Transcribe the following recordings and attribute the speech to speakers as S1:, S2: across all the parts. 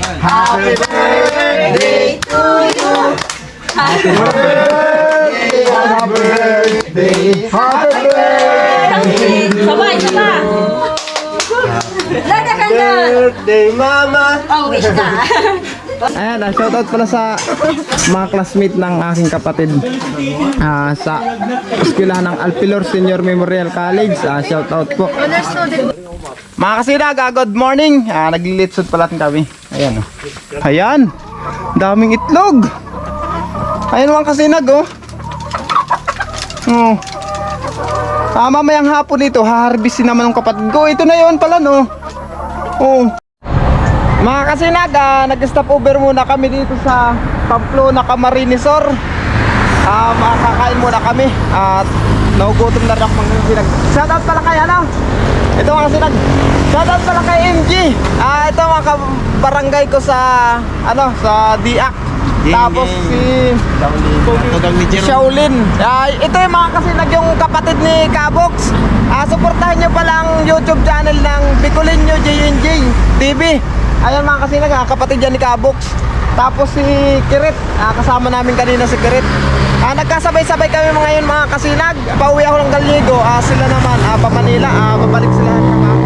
S1: Happy birthday to you. Happy birthday, happy birthday, happy birthday.
S2: Sabay, sabay. Lada ka na.
S1: Birthday, mama.
S2: Oh, wish ka.
S3: Ayan, shoutout pala sa mga classmate ng aking kapatid sa eskwelahan ng Alpilor Senior Memorial College. Shoutout po. Mga kasinag, good morning. Naglilitsod pala kami. Ayan, oh. Ayan, daming itlog. Ayan mga kasinag, oh. Mamayang hapon ito, haharbisin naman ng kapatid ko. Ito na yon pala, no. Oh. Mga kasinag, nag-stop over muna kami dito sa Pamplona Camarinesor. Makakain muna kami at nagugutom na rin ako mga kasinag. Shoutout pala kay ano? Ito mga kasinag. Shoutout pala kay MG. Ito mga barangay ko sa ano, sa Diak. Tapos si Shaolin. Ito yung mga kasinag, yung kapatid ni Kabox. Suportahan nyo pala ang YouTube channel ng Bicolinyo JNJ TV. Ayan mga kasinag, kapatid yan ni Kabox. Tapos si Kirit, kasama namin kanina si Kirit. Nagkasabay-sabay kami ngayon mga kasinag. Pauwi ako ng Gallego, sila naman pa Manila, babalik sila ng trabaho.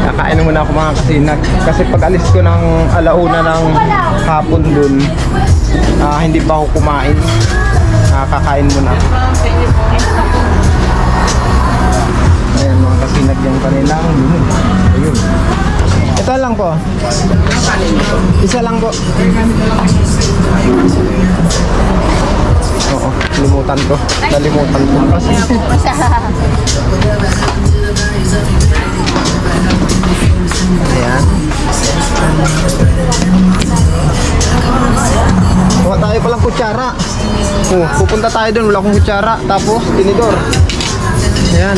S3: Kakain muna ako mga kasinag. Kasi pag alis ko ng alauna ng hapon dun, hindi pa ako kumain. Kakain muna. Ayan mga kasinag yung kanilang lunod. Ayun. Ito lang po. Isa lang po. Oo, limutan ko. Nalimutan ko. Ayan. Kuha tayo palang kutsara. Pupunta tayo dun, wala akong kutsara. Tapos tinidor. Ayan.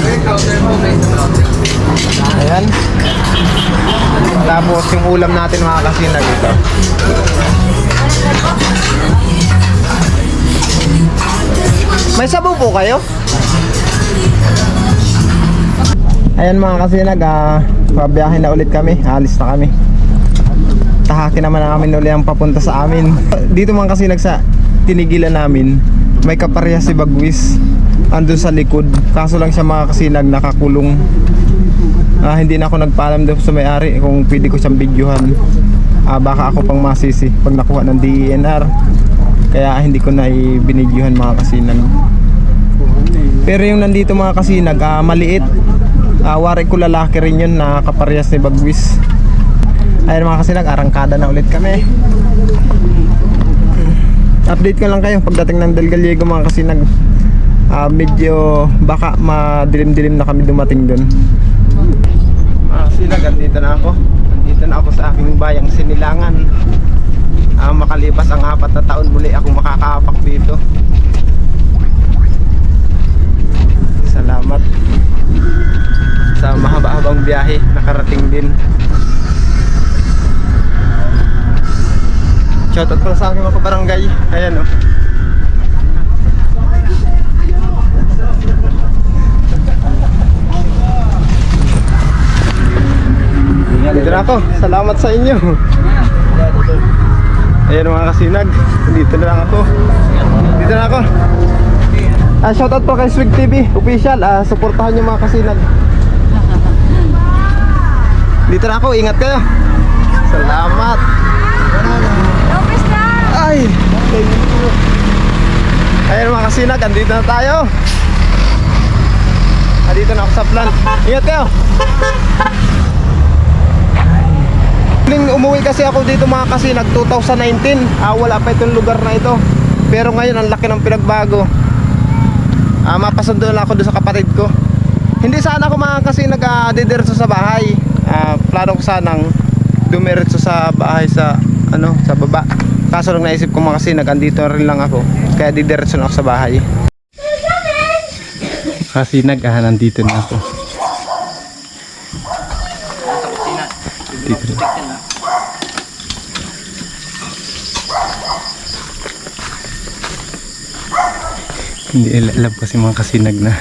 S3: Ayan. Tapos yung ulam natin mga kasinag ito. May sabaw po kayo? Ayan mga kasinag, pabiyahin na ulit kami. Alis na kami. Tahakin naman namin ulit ang papunta sa amin. Dito mga kasinag sa tinigilan namin, may kaparehas si Bagwis andun sa likod. Kaso lang siya mga kasinag nakakulong. Hindi na ako nagpaalam doon sa may-ari kung pwede ko siyang videohan. Baka ako pang masisi pag nakuha ng DENR. Kaya hindi ko na ibinidyohan mga kasinag. Pero yung nandito mga kasinag, maliit. Wari ko lalaki rin yun na kaparehas ni Bagwis. Ayun mga kasinag, arangkada na ulit kami. Update ko lang kayo pagdating ng Del Gallego mga kasinag. Medyo baka madilim-dilim na kami dumating dun. Mga kasinag, andito na ako. Andito na ako sa aking bayang Sinilangan. Makalipas ang 4 na taon muli ako makakaapak dito. Salamat sa mahaba-habang biyahe, nakarating din. Shoutout pala sa aking mga kabarangay. Ayan o. Dito na ako. Salamat sa inyo. Ayan mga kasinag. Dito na lang ako. Dito na ako. Shoutout po kay Swig TV official. Suportahan nyo mga kasinag. Dito na ako. Ingat kayo. Salamat. Ay. Ayan mga kasinag. Andito na tayo. Andito na ako sa plant. Ingat kayo. Umuwi kasi ako dito mga kasinag 2019. Wala pa itong lugar na ito. Pero ngayon ang laki ng pinagbago. Mapasundo na ako doon sa kapatid ko. Hindi sana ako mga kasinag didiretso sa bahay. Plano ko sanang dumiretso sa bahay sa ano, sa baba. Kaso lang naisip ko mga kasinag andito rin lang ako. Kaya didiretso na ako sa bahay. Kasinag nandito na ako. Dito. Hindi alam kasi mga kasinag na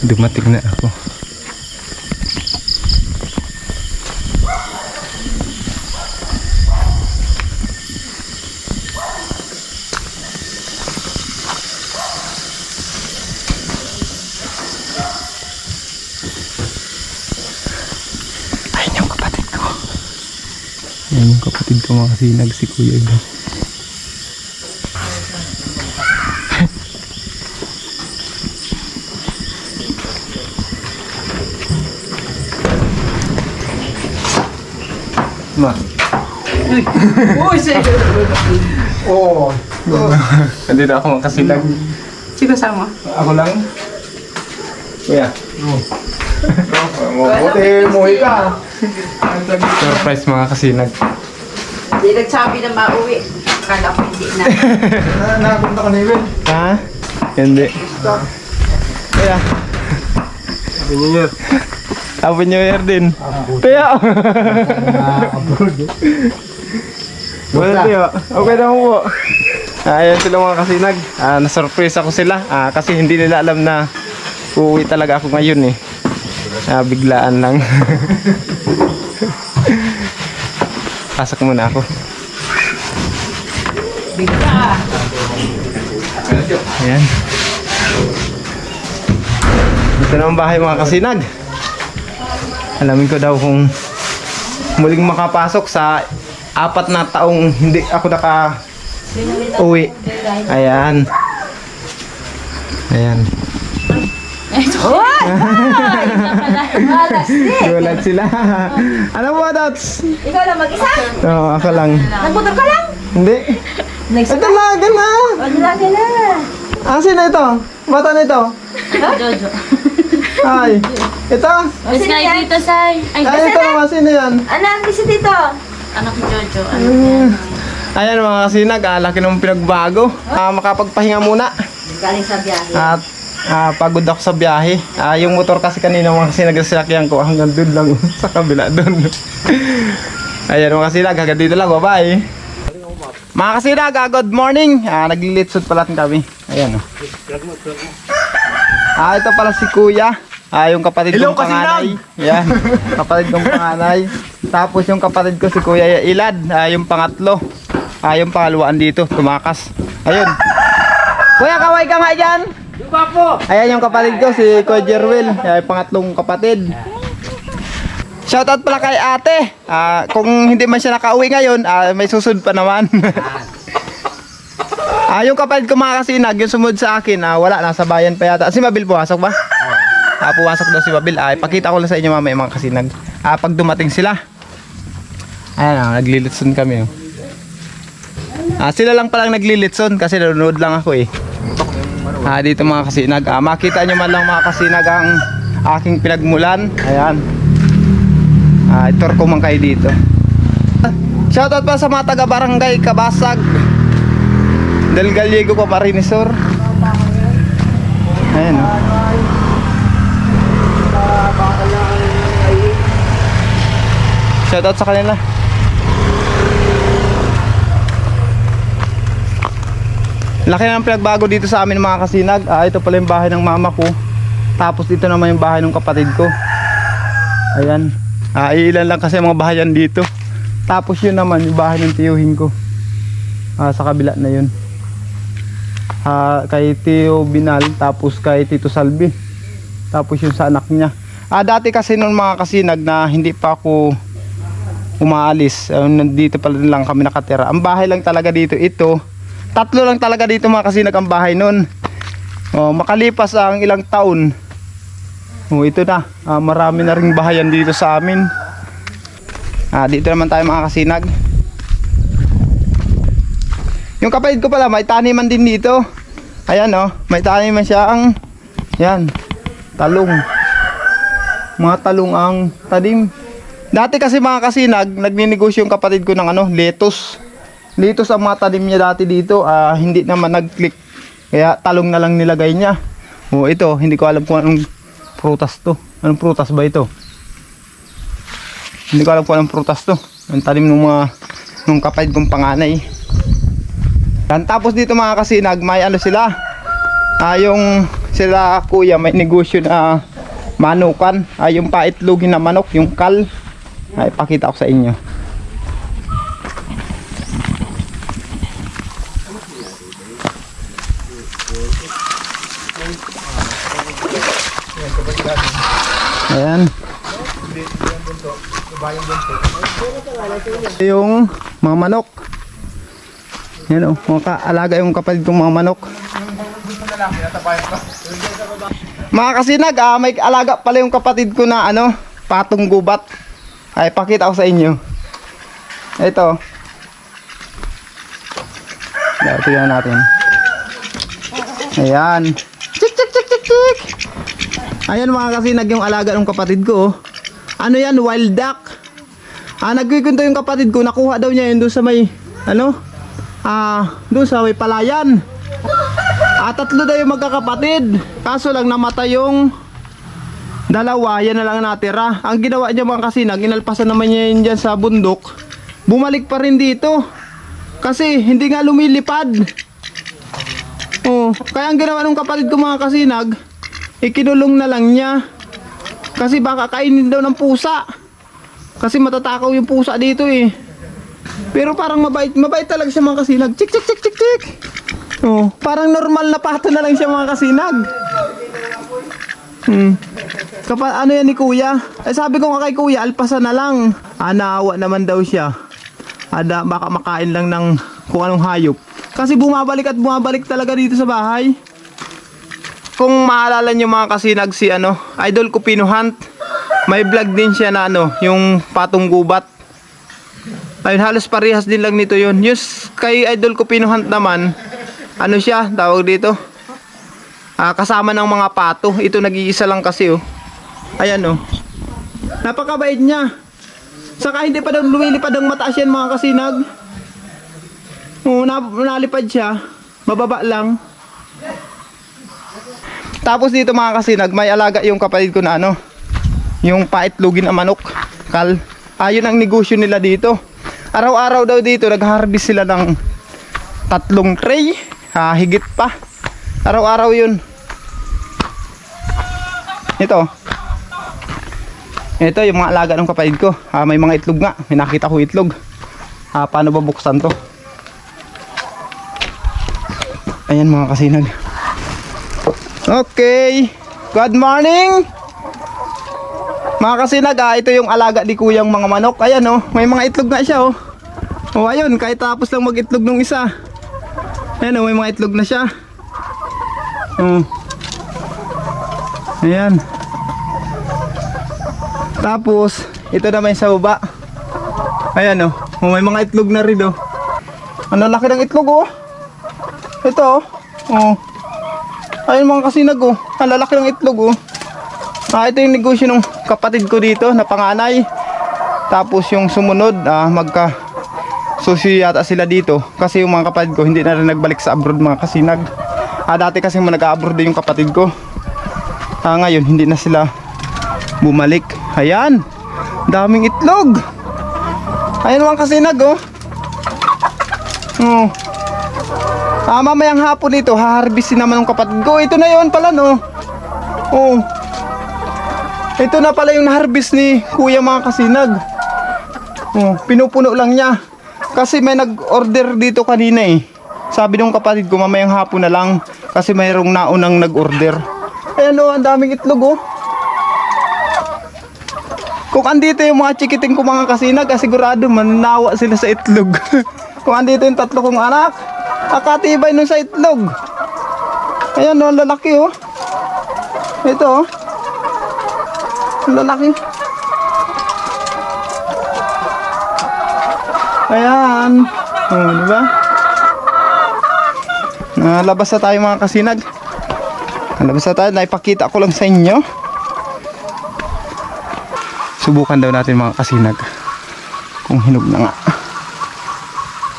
S3: dumating na ako. Ayan yung kapatid ko mga kasinag, si Kuya Ilan. Ma.
S1: Uy, sa'yo!
S3: Oo. Nandito ako mga kasinag.
S1: Sino kasama?
S3: Ako lang. Kuya. Buti, umuwi ka. Surprise mga kasinag.
S1: Hindi nagsabi na mauwi. Akala ko hindi na.
S3: Nakapunta ka na yun? Ha? Hindi. Kuya. Happy New Year. Happy New Year din. Kuya. Wala tiyo. Okay na po. Ayan sila mga kasinag. Na-surprise ako sila. Kasi hindi nila alam na uuwi talaga ako ngayon eh. Biglaan lang. Pasok muna ako.
S1: Bigla.
S3: Ayan. Dito na ang bahay mga kasinag. Alamin ko daw kung muling makapasok sa 4 na taong hindi ako uwi. Ayan. Ayan.
S1: What?
S3: Gulat sila. Ano mo, Dots?
S1: Ikaw lang mag-isa?
S3: Oo, ako lang.
S1: Nagmotor ka lang?
S3: Hindi. Ito na, gana.
S1: Wala ka na.
S3: Sino ito? Bata na ito?
S2: Jojo.
S3: Ay. Ito?
S2: Miss nga dito, Sai. Ay,
S3: Ay, ito naman. Sino yan?
S1: Anak, bisa dito.
S2: anak ni Jojo. Ano yan?
S3: Ayan mga kasinag, laki ng pinagbago. Makapagpahinga muna.
S1: Galing sa biyahe.
S3: At pagod ako sa biyahe. Yung motor kasi kanina mga kasinag sinakyan ko hanggang doon lang sa kabila doon. Ayan mga kasinag, hanggang dito lang. Bye-bye. Mga kasinag, good morning. Naglilitsod pala kami. Ayan o. Ito pala si Kuya. Yung kapatid kong panganay. Yan, kapatid kong panganay. Tapos yung kapatid ko si Kuya Ilad, yung pangatlo. Yung pangaluan dito, tumakas. Ayun. Kuya, kaway ka nga dyan. Ayan yung kapatid ko, si Kuya Jerwil. Yung pangatlong kapatid. Shoutout pala kay ate. Kung hindi man siya nakauwi ngayon, may susunod pa naman. Yung kapatid ko mga kasinag, yung sumunod sa akin, wala, nasa bayan pa yata. Si Mabil pumasok ba? Pumasok daw si Mabil. Ipakita ko lang sa inyo mamaya mga kasinag. Pag dumating sila. Ayan, naglilitson kami. Sila lang palang naglilitson kasi nanonood lang ako eh. Dito mga kasinag. Makita nyo man lang mga kasinag ang aking pinagmulan. Ayan. Itor ko man kayo dito. Shoutout pa sa mga taga Barangay Kabasag Del Gallego pa Marinisor. Ayan o. Shoutout sa kanila. Laki ng pinagbago dito sa amin mga kasinag. Ito pala yung bahay ng mama ko. Tapos dito naman yung bahay ng kapatid ko. Ayan. Ilan lang kasi mga bahayan dito. Tapos yun naman yung bahay ng tiyuhin ko. Sa kabila na yun. Kay Tio Binal. Tapos kay Tito Salvi. Tapos yun sa anak niya. Dati kasi nung mga kasinag na hindi pa ako umaalis. Nandito pala lang kami nakatira. Ang bahay lang talaga dito ito. 3 lang talaga dito mga kasinag ang bahay nun. Makalipas ang ilang taon. Ito na. Marami na ring bahayan dito sa amin. Dito naman tayo mga kasinag. Yung kapatid ko pala may taniman din dito. Ayan may taniman siya ang yan, talong. Mga talong ang tanim. Dati kasi mga kasinag, nagninegosyo yung kapatid ko ng lettuce. Lettuce ang mga tanim niya dati dito. Hindi naman nag-click. Kaya talong na lang nilagay niya. Ito, hindi ko alam kung anong prutas to. Anong prutas ba ito? Hindi ko alam kung anong prutas to. Ang tanim ng kapatid kong panganay. Tapos dito mga kasinag, may sila. Yung sila kuya may negosyo na manukan. Yung paitlogin na manok, yung kal. Ipakita ko sa inyo. Ayan. Yung mga manok. Yan o, mga kaalaga yung kapatid kong mga manok. Mga kasinag, may alaga pala yung kapatid ko na ano, patong gubat. Ay, pakita ko sa inyo. Ito. Tingnan natin. Ayan. Chik chik chik chik chik. Ayan mga kasinag yung alaga ng kapatid ko. Ano yan? Wild duck. Nagkikwento yung kapatid ko, nakuha daw niya yun doon sa may ano? Doon sa may palayan. Tatlo daw yung magkakapatid. Kaso lang namatay yung dalawa, yan na lang natira. Ang ginawa niya mga kasinag, inalpasan naman niya yun dyan sa bundok. Bumalik pa rin dito. Kasi hindi nga lumilipad. Kaya ang ginawa ng kapatid ko mga kasinag, ikinulong na lang niya. Kasi baka kainin daw ng pusa. Kasi matatakaw yung pusa dito eh. Pero parang mabait talaga siya mga kasinag. Chik chik chik chik chik. Parang normal na pato na lang siya mga kasinag. Ano yan ni kuya? Sabi ko nga kay kuya, alpasan na lang. Naawa naman daw siya. Baka makain lang ng kung anong hayop. Kasi bumabalik at bumabalik talaga dito sa bahay. Kung maalala nyo mga kasinag si Idol ko Pino Hunt. May vlog din siya na yung patong gubat. Ayun, halos parehas din lang nito yun. Yung kay Idol ko Pino Hunt naman, siya, tawag dito. Kasama ng mga pato. Ito nag-iisa lang kasi Ayan napakabait niya. Saka hindi pa daw lumilipad ang mataas yan mga kasinag. Nalipad siya. Bababa lang. Tapos dito mga kasinag, may alaga yung kapatid ko na yung paitlogin na manok. Yun ang negosyo nila dito. Araw-araw daw dito nag-harvest sila ng 3 tray. Higit pa. Araw-araw yun. Ito yung mga alaga ng kapatid ko. May mga itlog nga. May nakita ko itlog. Paano ba buksan to? Ayan mga kasinag. Okay. Good morning. Mga kasinag, ito yung alaga ni kuyang mga manok. Ayan may mga itlog nga siya ayun, kahit tapos lang mag-itlog nung isa. Ayan may mga itlog na siya. Ayan. Tapos, ito naman sa baba. Ayan may mga itlog na rin Ang laki ng itlog Ito ayun mga kasinag ang lalaki ng itlog ito yung negosyo ng kapatid ko dito na panganay. Tapos yung sumunod magka susi yata sila dito. Kasi yung mga kapatid ko hindi na rin nagbalik sa abroad mga kasinag. Dati kasi nag-abroad din yung kapatid ko. Ngayon hindi na sila bumalik. Ayan, daming itlog. Ayan mga kasinag mamayang hapon ito haharvestin naman ng kapatid ko. Ito na yun pala ito na pala yung na-harvest ni kuya mga kasinag. Pinupuno lang niya. Kasi may nag-order dito kanina Sabi ng kapatid ko mamayang hapon na lang. Kasi mayroong naunang nag-order. Ayan ang daming itlog Kung andito yung mga chikiting ko mga kasinag, sigurado mananawa sila sa itlog. Kung andito yung 3 kong anak, akatibay nun sa itlog. Ayan ang lalaki Ito lalaki. Ayan. Diba? Nalabas na tayo mga kasinag. Nalabas na tayo. Naipakita ko lang sa inyo. Subukan daw natin mga kasinag. Kung hinog na nga.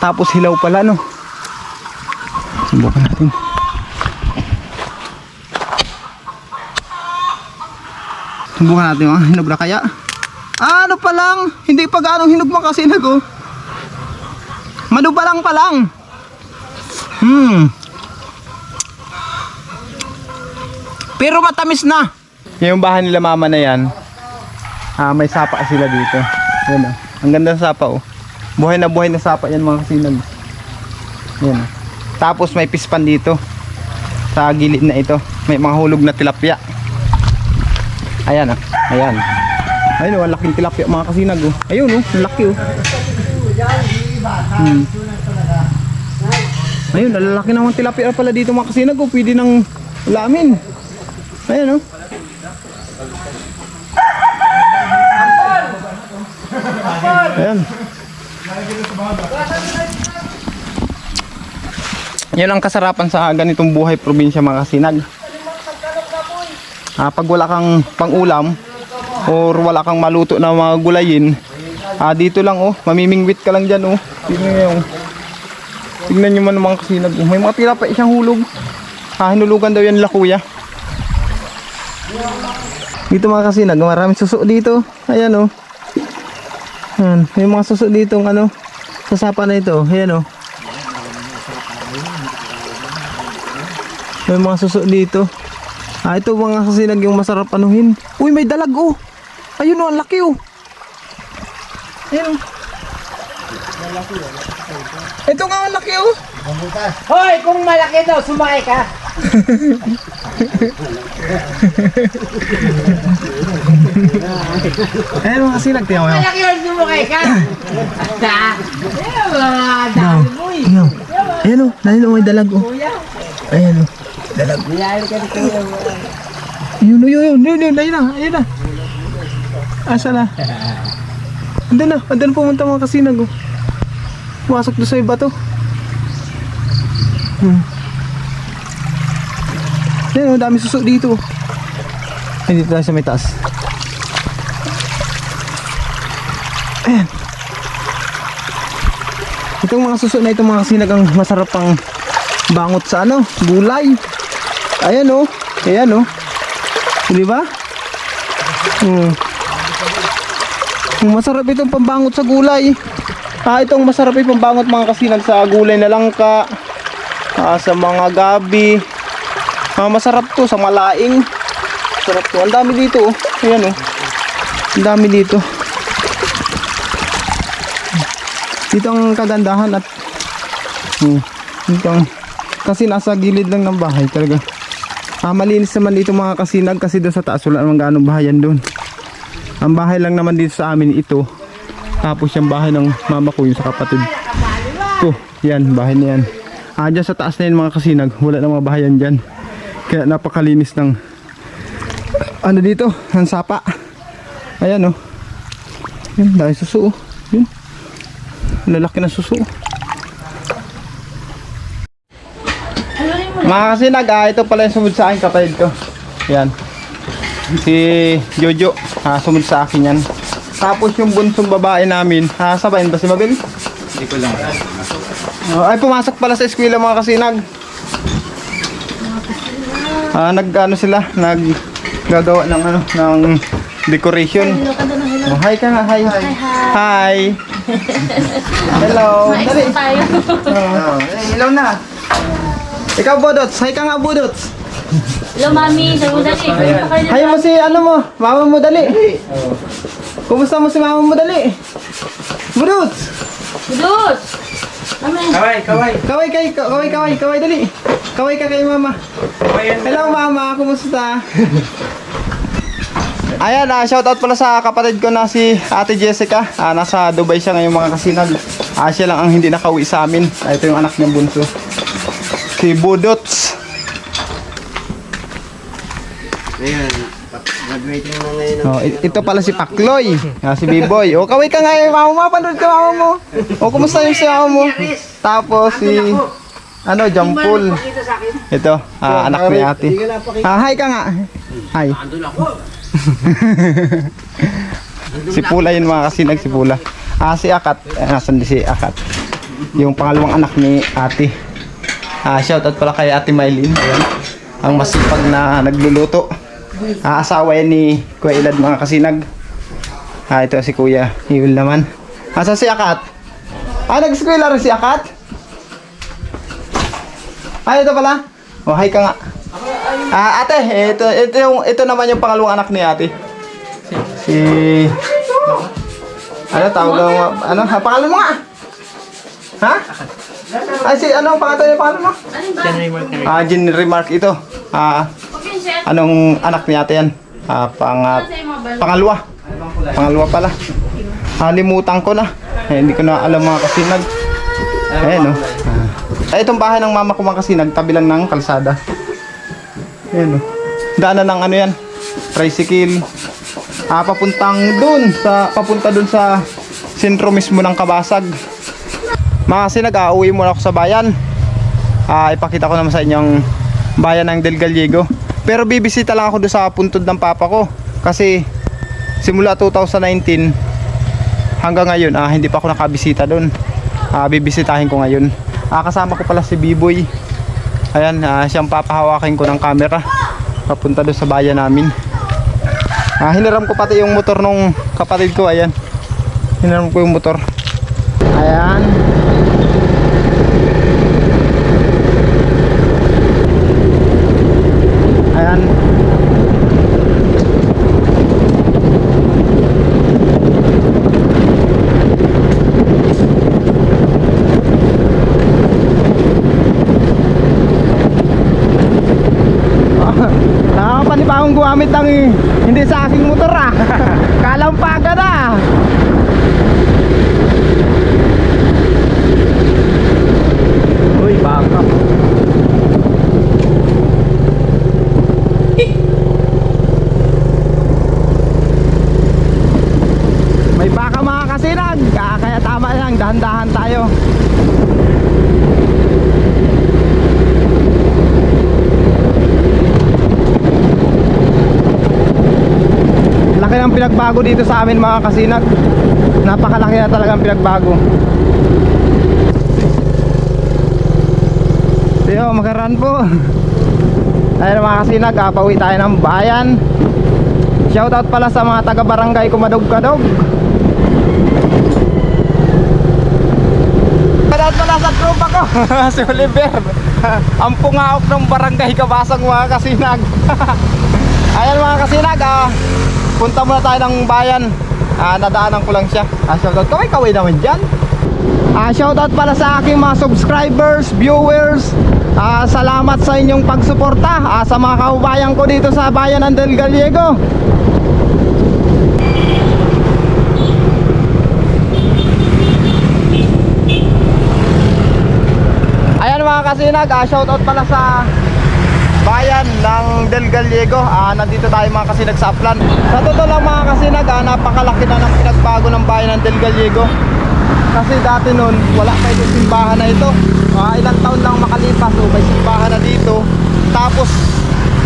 S3: Tapos hilaw pala Subukan natin. Subukan natin hinog na kaya. Ano pa lang, hindi pa gaano hinog mga kasinag Madu pa lang. Pero matamis na. Yung bahay nila mama na yan. May sapa sila dito. Yan ang ganda ng sapa Buhay na sapa yan mga kasinag. Yan Tapos may pispan dito. Sa gilid na ito. May mga hulog na tilapia. Ayan Ayan. Ayun oh, ang laking tilapia mga kasinag oh. Ayun oh, ang laki oh. Ayun, ang lalaki naman tilapia pala dito mga kasinag oh. Pwede nang ulamin. Ayun oh. Ayan. Yan ang kasarapan sa ganitong buhay probinsya mga kasinag. Pag wala kang pang-ulam or wala kang maluto na mga gulayin, dito lang oh, mamimingwit ka lang dyan oh. Tignan nyo man mga kasinag oh. May mga tilapia siyang hulog. Hinulugan daw yan nila kuya. Dito mga kasinag, maraming suso dito. Ayan oh. Ayan, may mga suso dito ano, sa sapa na ito. Ayan oh. May mga suso dito. Ito mga kasinag yung masarap anuhin. Uy, may dalag oh. Ayun oh, ang laki oh. Ayun oh. Ito nga ang laki oh.
S1: Hoy, kung malaki daw, sumakay ka.
S3: Ayun mga kasinag, tiyaw mo.
S1: Malaki daw, sumakay ka. Dami mo eh.
S3: Ayun oh, nanin oh, may dalag oh. Ayun oh. Dalag. Yun, ayun na. Asa na? Andun pumunta mga kasinag oh. Pumasok doon sa iba to. Ayun oh, dami suso dito. Ay, dito tayo sa may taas. Ayan. Itong mga suso na itong mga kasinag ang masarap pang bangot sa ano, gulay. Ayan oh. Ayan oh. Di ba? Masarap itong pambangot sa gulay. Itong masarap itong pambangot mga kasinag sa gulay na langka, sa mga gabi. Masarap to sa malaing. Masarap to. Ang dami dito oh. Ayan oh. Ang dami dito. Dito ang kagandahan at kasi nasa gilid lang ng bahay talaga. Malinis naman dito mga kasinag kasi doon sa taas wala namang gaano bahayan doon. Ang bahay lang naman dito sa amin ito. Tapos yung bahay ng mama ko yung sa kapatid ko. Yan, bahay na yan. Dyan sa taas na yun mga kasinag, wala namang bahayan dyan. Kaya napakalinis ng ano dito, ang sapa. Ayan oh. Yan, dahil suso oh. Yun. Lalaki na suso. Mga kasinag, ito pala yung sumunod sa akin kapatid ko. Yan. Si Jojo, sumunod sa akin yan. Tapos yung bunsong babae namin, sabayin ba si Mabel?
S4: Hindi ko lang.
S3: Ay, pumasok pala sa eskwela mga kasinag. Nag-ano sila, naggagawa ng ano, ng decoration. Hi ka nga, hi. Hi. Hello. Dali. Hello na. Ikaw, Bodots. Hi ka nga, Bodots.
S2: Hello, mami. Sabi mo dali.
S3: Hi mo si ano mo, mama mo dali. Kumusta mo si mama mo dali? Bodots.
S2: Dudut! Mami.
S3: Kaway dali. Kaway ka kay mama. Hello mama, kumusta? Ayan, shoutout pala sa kapatid ko na si Ate Jessica. Nasa Dubai siya ngayon mga kasinag. Siya lang ang hindi nakauwi sa amin. Ito yung anak niyang bunso. Si Budots.
S4: Ngayon, graduating mo ngayon.
S3: Ito pala si Pakloy. Si B-Boy. Kaway ka nga mama, panood ka mama mo. Kumusta yung si mama mo? Tapos si Jampul. Ito, anak ni ate. Hi ka nga. Hi. Si Pula yun mga kasinag, si Pula. Si Akat, nasan si Akat. Yung pangalawang anak ni ate. Shoutout pala kay Ate Mylene. Ayan. Ang masipag na nagluluto. Asawa yan ni Kuya Ilad mga kasinag. Ito si Kuya Iwil naman. Asa si Akat? Nag-eskwela rin si Akat? Ito pala. Hi ka nga. Ate, ito naman yung pangalawang anak ni ate. Si tawag mo? Pangalan mo nga? Ha? Pangalan mo? Jenny Mark ito. Anong anak ni ate yan? Pangalawa. Pangalawa pala. Limutan ko na. Hindi ko na alam mga kasinag. Ayan o. Itong bahay ng mama ko mga kasinag, tabi lang ng kalsada. Ayan o. Daanan ng ano yan, tricycle. Papunta dun sa sentro mismo ng Kabasag. Mga kasinag, uwi muna ako sa bayan. Ipakita ko naman sa inyong bayan ng Del Gallego. Pero bibisita lang ako doon sa puntod ng papa ko. Kasi simula 2019 hanggang ngayon hindi pa ako nakabisita doon. Bibisitahin ko ngayon. Kasama ko pala si B-Boy. Ayan, siyang papahawakin ko ng camera papunta doon sa bayan namin. Hiniram ko pati yung motor nung kapatid ko. Ayan, hiniram ko yung motor. Ayan. Ayan. Nakakapanipa akong gumamit ng hindi sa aking motor Kalampagan na. Uy, baka. May baka mga kasinag, kaya tama lang, dahan-dahan tayo. Laki ng pinagbago dito sa amin mga kasinag. Napakalaki na talagang pinagbago. Yo, magaran po. Ayun mga kasinag, pauwi tayo ng bayan. Shoutout pala sa mga taga-barangay Kumadog-Kadog. Shoutout pala sa tropa ko si Oliver. Ang pungaok ng barangay Kabasag mga kasinag. Ayan mga kasinag, punta muna tayo ng bayan. Nadaanan ko lang siya. Shoutout, kaway naman dyan. Shoutout pala sa aking mga subscribers, viewers. Salamat sa inyong pagsuporta sa mga kaubayan ko dito sa bayan ng Del Gallego. Ayan mga kasinag, shoutout pala sa bayan ng Del Gallego. Nandito tayo mga kasinag sa Aplan. Sa totoo lang mga kasinag, napakalaki na ng pinagbago ng bayan ng Del Gallego. Kasi dati nun, wala pa itong simbahan na ito. Ilang taon lang makalipas, may simbahan na dito. Tapos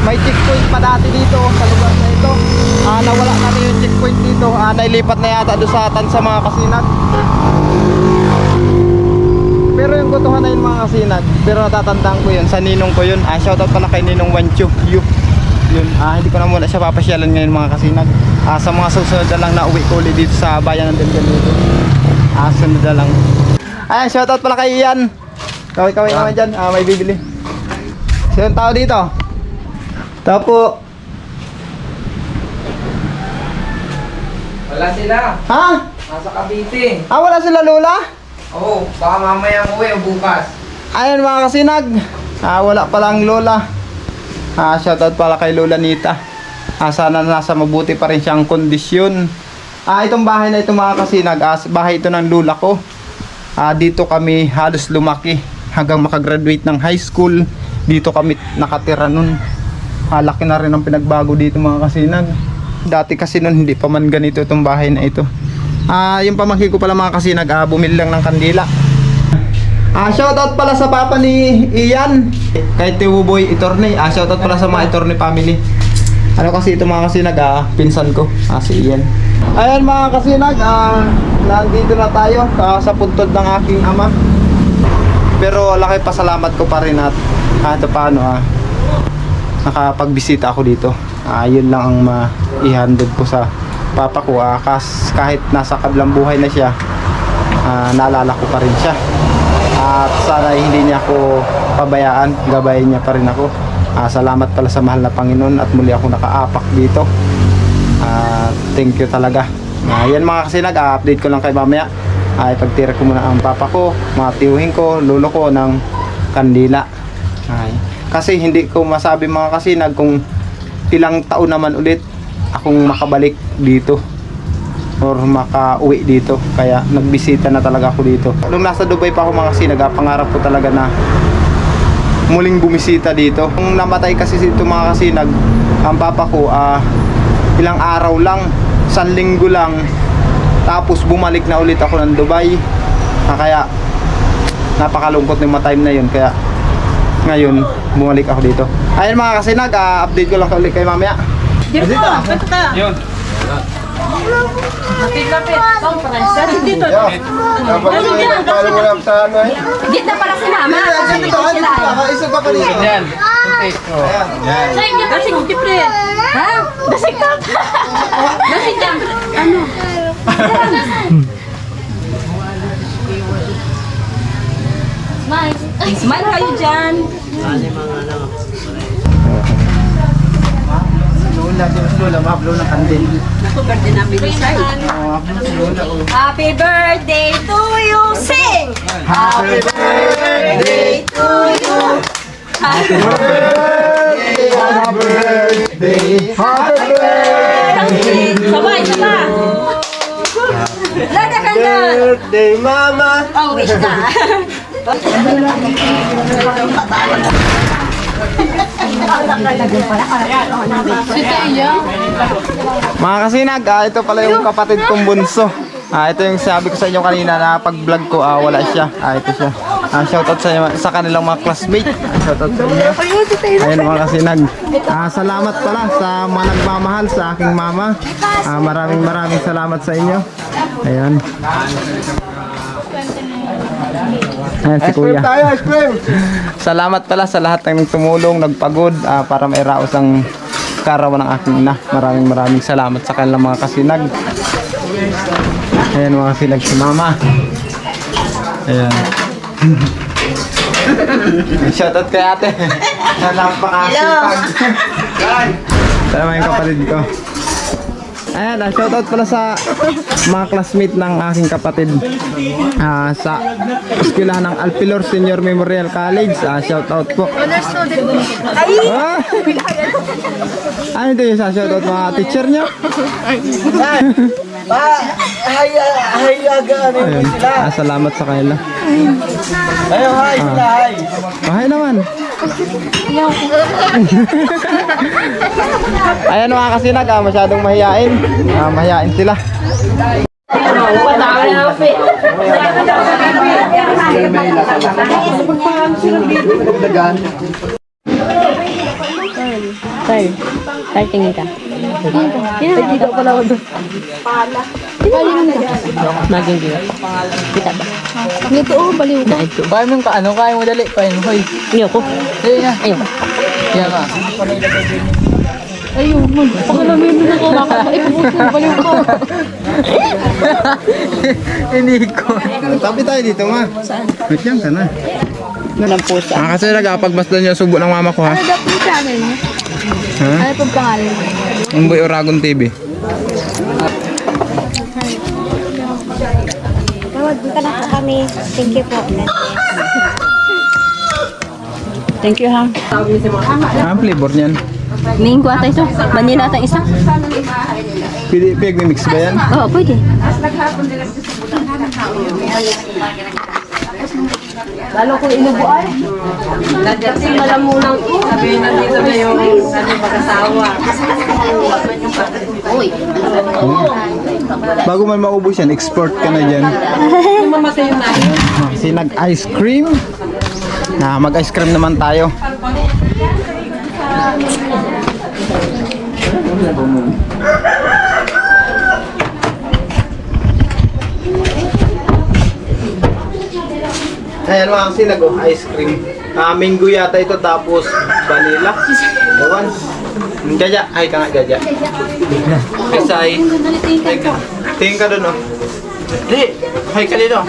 S3: may checkpoint pa dati dito sa lugar na ito. Nawala na rin yung checkpoint dito. Nailipat na yata doon sa Tansa mga kasinag. Pero yung gutuhan na yun mga kasinag, pero natatandaan ko yun, sa ninong ko yun. Shoutout pala kay Ninong Wancho yun. Hindi ko na muna siya papasyalan ngayon mga kasinag. Sa mga susunod na lang na uwi ko ulit dito sa bayan ng Del Gallego. Sunod na lang. Ayan, shoutout pala kay Ian. Kaway-kaway naman dyan, may bibili. Sinong tao dito? Tao po.
S1: Wala sila.
S3: Ha?
S1: Nasa Cavite.
S3: Wala sila lola?
S1: Oo, baka mamaya uwi o bukas.
S3: Ayan mga kasinag, wala palang lola. Shoutout pala kay Lola Nita. Sana nasa mabuti pa rin siyang kondisyon. Itong bahay na ito mga kasinag, bahay ito ng lola ko. Dito kami halos lumaki hanggang makagraduate ng high school. Dito kami nakatira nun. Laki na rin ang pinagbago dito mga kasinag. Dati kasi nun hindi pa man ganito itong bahay na ito. Yung pamangkin ko pala mga kasinag, bumili lang ng kandila. Shoutout pala sa papa ni Ian, kay Teo Boy Itorne. Shoutout pala sa mga Itorne family. Ano kasi ito mga kasinag, pinsan ko, si Ian. Ayan mga kasinag, nandito na tayo sa puntod ng aking ama. Pero laki pasalamat ko pa rin at ito paano nakapagbisita ako dito. Yun lang ang maihandog ko sa papa ko. Kahit nasa kabilang buhay na siya, naalala ko pa rin siya. At sana hindi niya ako pabayaan, gabayin niya pa rin ako. Salamat pala sa mahal na Panginoon at muli ako nakaapak dito. Thank you talaga. Yan mga kasinag, update ko lang kay mamaya. Ipagtira ko muna ang papa ko, mga tiyuhin ko, lolo ko ng kandila. Kasi hindi ko masabi mga kasinag kung ilang taon naman ulit akong makabalik dito. or makauwi dito. Kaya nagbisita na talaga ako dito. Nung nasa Dubai pa ako mga kasinag, pangarap ko talaga na muling bumisita dito. Nung namatay kasi ito mga kasinag, ang papa ko ilang araw lang, 1 linggo lang, tapos bumalik na ulit ako ng Dubai. Kaya napakalungkot ng mga time na yun. Kaya ngayon bumalik ako dito. Ayun mga kasinag, update ko lang ulit kayo mamaya.
S1: Dito, pwede tayo.
S4: Yun.
S1: Lapit-lapit. Dito, dito.
S2: Dito para si mama.
S3: Isa pa kanina.
S4: Yan. Okay. Oh. Yan.
S1: Dasig, siyempre.
S2: Ha? Dasig ka. Dasig ka. Ano? Smile.
S1: Smile kayo dyan.
S3: Lola, mablo ng kandil.
S1: Ako, birthday namin ni Sai. Happy birthday to you, sing! Happy birthday to you.
S3: Happy birthday, happy birthday, happy birthday.
S1: Sabay, sabay. Lada ka na.
S3: Birthday, mama.
S1: Oh, wish na.
S3: Mga kasinag, ito pala yung kapatid kong bunso. Ito yung sabi ko sa inyo kanina na pag-vlog ko, wala siya. Ito siya. Shoutout sa kanilang mga classmate. Shoutout sa inyo. Ayun mga kasinag. Salamat pala sa mga nagmamahal sa aking mama. Maraming salamat sa inyo. Ayan. Ayan si Kuya. Salamat pala sa lahat ng tumulong, nagpagod para mairaos ang karawan ng aking ina. Maraming salamat sa kanilang mga kasinag. Ayan mga kasinag si mama. Ayan. Shoutout kay ate. Napakasipag. Salamat yung kapatid ko. Ayan, shoutout pala sa mga classmate ng aking kapatid sa eskwelahan ng Alpilor Senior Memorial College. Shoutout po. Ano ito yung shoutout mga teacher nyo? Ayun, salamat sa kanila.
S4: Ayun, hi. Hi.
S3: Hi naman. Ayan mga kasinag, masyadong mahiyain. Mahiyain sila.
S2: Tay, tingin ka. Dito pala ako doon. Maging dito. Kita ba? Dito, baliw ka.
S5: Kaya mo ka, kaya mo dali, kaya mo, hoy.
S2: Ayoko.
S5: Dali na.
S2: Ayoko.
S5: Yan ka.
S2: Ayun, man. Pakalamin mo na ko. Ipupuso, baliw ko.
S5: Hindi ko.
S3: Tabi tayo dito ma. Saan? Wait lang ka na.
S2: Walang pusa.
S3: Kasi nagkapagmasdan yung subo ng mama ko ha.
S2: Ano daw po yung channel mo?
S3: Ha?
S2: Ano po pangalan mo?
S3: Umboy Oragon TV.
S6: Tawag, dito na po kami. Thank you po.
S2: Thank you, ha.
S3: Ang flavor niyan.
S2: Mango ata ito. Vanilla ata isa.
S3: Pig mix ba yan?
S2: Oo, pwede.
S1: Lalo kung inubuan. Nadating malamunan ko. Sabihin na dito na yung mag-asawa. Uy.
S3: Bago man maubos yan, export ka na dyan.
S1: Mamatay yung nahin.
S3: Kasi nag-ice cream. Mag-ice cream naman tayo. Ayan mga kasi nag-ice cream. Mango yata ito tapos vanilla. Ewan. Jaja, ay ka nga Jaja. Isay. Tingin ka doon oh. Di, hay ka dito.